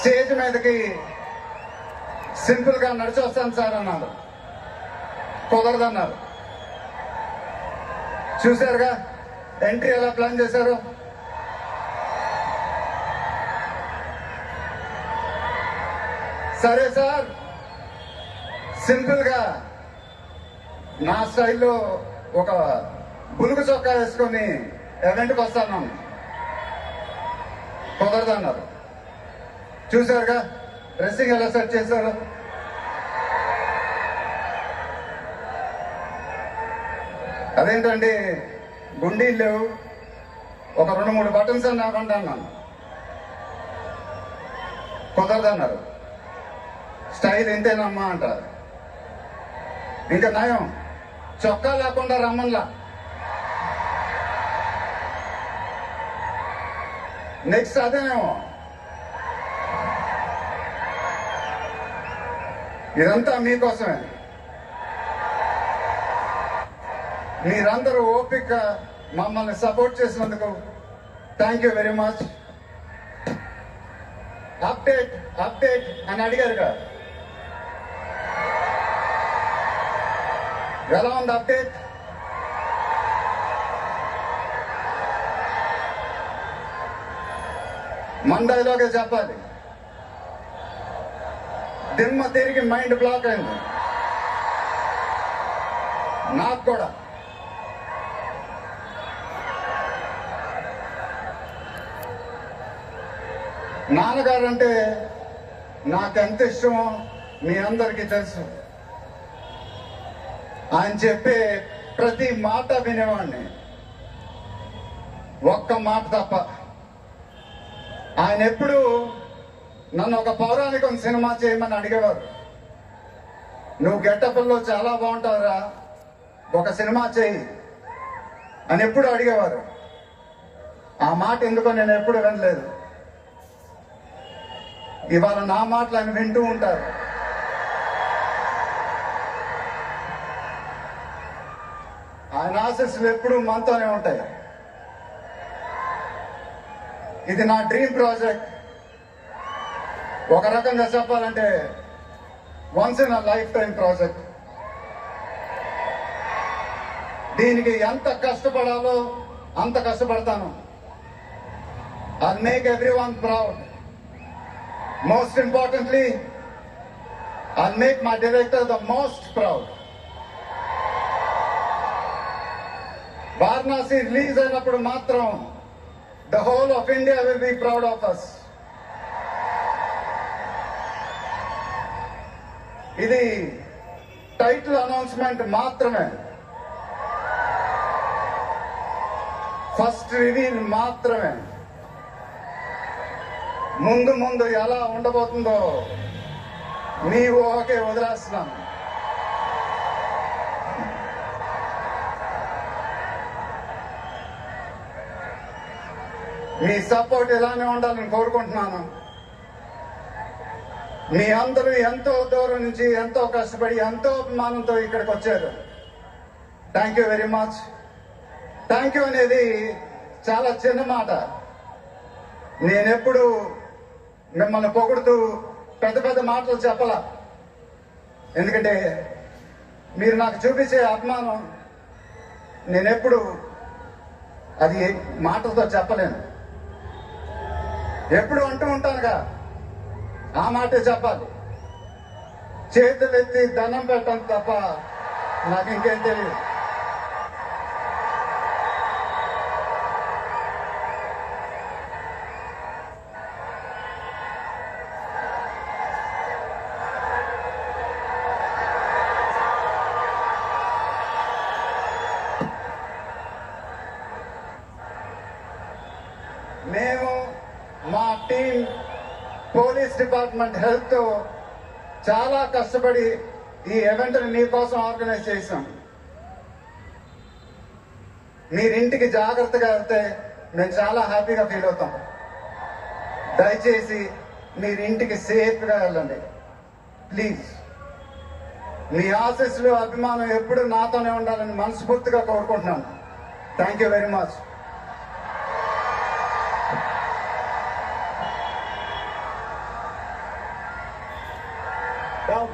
Stage మీదకి simple గా నడిచి వస్తాను సార్ అన్నారు. కుదరదన్నారు. చూశారుగా ఎంట్రీ ఎలా ప్లాన్ చేశారు. సరే సార్, సింపుల్ గా నా స్టైల్లో ఒక బులుగు చొక్కా వేసుకొని ఎవెంట్కి వస్తాను. కుదరదన్నారు. చూశారుగా డ్రెస్సింగ్ ఎలా సెట్ చేశారు. అదేంటండి గుండీలు లేవు, ఒక 2-3 బటన్స్ అని నాకంటే అన్నాను. కుదరదన్నారు. స్టైల్ ఇంతేనమ్మా అంటారు. ఇంకా నయం చొక్కా లేకుండా రమ్మన్లా. నెక్స్ట్ అదేనేమో. ఇదంతా మీకోసమే. మీరందరూ ఓపిక మమ్మల్ని సపోర్ట్ చేసినందుకు thank you very much. Update update అని అడిగారుగా, ఎలా ఉంది అప్డేట్? మన డైలాగే చెప్పాలి. దిమ్మ తిరిగి మైండ్ బ్లాక్ అయింది నాకు కూడా. నాన్నగారంటే నాకెంత ఇష్టమో మీ అందరికీ తెలుసు. ఆయన చెప్పే ప్రతి మాట వినేవాడిని, ఒక్క మాట తప్ప. ఆయన ఎప్పుడు నన్ను ఒక పౌరాణికం సినిమా చేయమని అడిగేవారు. నువ్వు గెటప్లో చాలా బాగుంటావురా, ఒక సినిమా చేయి అని ఎప్పుడు అడిగేవారు. ఆ మాట ఎందుకో నేను ఎప్పుడు వినలేదు. ఇవాళ నా మాటలు ఆయన వింటూ ఉంటారు. ఆయన ఆశీస్సులు ఎప్పుడూ మనతోనే ఉంటాయి. ఇది నా డ్రీమ్ ప్రాజెక్ట్. ఒక రకంగా చెప్పాలంటే once in a life time project. దీనికి ఎంత కష్టపడాలో అంత కష్టపడతాను. I'll make everyone proud. Most importantly, I'll make my director the most proud. Varanasi release అయినప్పుడు మాత్రం the whole of India will be proud of us. ఇది title announcement మాత్రమే, first reveal మాత్రమే. ముందు ముందు ఎలా ఉండబోతుందో మీ ఊహకే వదిలేస్తున్నాను. మీ సపోర్ట్ ఇలానే ఉండాలని కోరుకుంటున్నాను. మీ అందరూ ఎంతో దూరం నుంచి ఎంతో కష్టపడి ఎంతో అభిమానంతో ఇక్కడికి వచ్చారు. Thank you very much. Thank you అనేది చాలా చిన్న మాట. నేనెప్పుడు మిమ్మల్ని పొగుడుతూ పెద్ద పెద్ద మాటలు చెప్పలా. ఎందుకంటే మీరు నాకు చూపించే అభిమానం నేనెప్పుడు అది మాటలతో చెప్పలేను. ఎప్పుడు అంటూ ఉంటానుగా, ఆ మాటే చెప్పాలి. చేతులు ఎత్తి దండం పెట్టడం తప్ప నాకు ఇంకేం తెలియదు. మేము మా టీం పోలీస్ డిపార్ట్మెంట్ హెల్త్ చాలా కష్టపడి ఈ ఈవెంట్ని మీకోసం ఆర్గనైజ్ చేశాం. మీరింటికి జాగ్రత్తగా వెళ్తే మేము చాలా హ్యాపీగా ఫీల్ అవుతాం. దయచేసి మీరింటికి సేఫ్గా వెళ్ళండి ప్లీజ్. మీ ఆశీస్సులు అభిమానం ఎప్పుడు నాతోనే ఉండాలని మనస్ఫూర్తిగా కోరుకుంటున్నాను. Thank you very much. Down